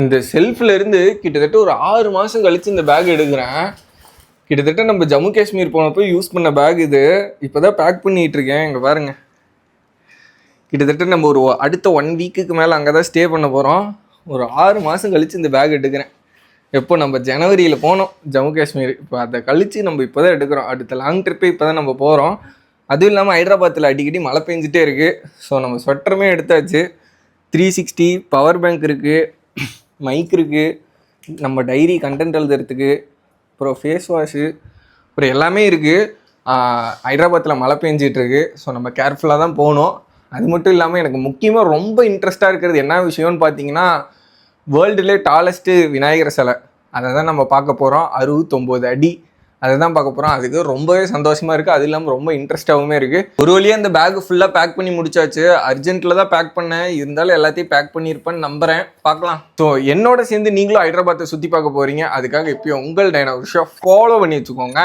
இந்த செல்ஃப்ல இருந்து கிட்டத்தட்ட ஒரு 6 மாசம் கழிச்சு இந்த பேக் எடுக்கிறேன். கிட்டத்தட்ட நம்ம ஜம்மு காஷ்மீர் போனப்போ யூஸ் பண்ண பேக் இது. இப்போதான் பேக் பண்ணிட்டு இருக்கேன். இங்க பாருங்க, கிட்டத்தட்ட நம்ம ஒரு அடுத்த 1 வீக்குக்கு மேலே அங்கே தான் ஸ்டே பண்ண போகிறோம். ஒரு 6 மாதம் கழிச்சு இந்த பேக் எடுக்கிறேன். எப்போ நம்ம ஜனவரியில் போனோம் ஜம்மு காஷ்மீர், இப்போ அதை கழிச்சு நம்ம இப்போ தான் எடுக்கிறோம். அடுத்த லாங் ட்ரிப்பே இப்போ தான் நம்ம போகிறோம். அதுவும் இல்லாமல் ஹைதராபாத்தில் அடிக்கடி மழை பெஞ்சிட்டே இருக்குது. ஸோ நம்ம ஸ்வெட்டருமே எடுத்தாச்சு. 360 பவர் பேங்க் இருக்குது, மைக் இருக்குது, நம்ம டைரி கண்டென்ட் எழுதுறதுக்கு, அப்புறம் ஃபேஸ் வாஷு, அப்புறம் எல்லாமே இருக்குது. ஹைதராபாத்தில் மழை பெஞ்சிட்ருக்கு. ஸோ நம்ம கேர்ஃபுல்லாக தான் போகணும். அது மட்டும் இல்லாமல் எனக்கு முக்கியமாக ரொம்ப இன்ட்ரெஸ்ட்டாக இருக்கிறது என்ன விஷயம்னு பார்த்தீங்கன்னா, வேர்ல்டுலே டாலஸ்ட்டு விநாயகர் சிலை. அதை தான் நம்ம பார்க்க போகிறோம். 69 அடி அதை தான் பார்க்க போகிறோம். அதுக்கு ரொம்பவே சந்தோஷமாக இருக்குது. அது இல்லாமல் ரொம்ப இன்ட்ரெஸ்ட்டாகவும் இருக்குது. ஒரு வழியாக இந்த பேக் ஃபுல்லாக பேக் பண்ணி முடிச்சாச்சு. அர்ஜென்ட்டில் தான் பேக் பண்ணேன், இருந்தாலும் எல்லாத்தையும் பேக் பண்ணியிருப்பேன்னு நம்புகிறேன். பார்க்கலாம். ஸோ என்னோட சேர்ந்து நீங்களும் ஹைதராபாத்தை சுற்றி பார்க்க போகிறீங்க. அதுக்காக இப்போயும் உங்கள் டைனோஷோ ஃபாலோ பண்ணி வச்சுக்கோங்க.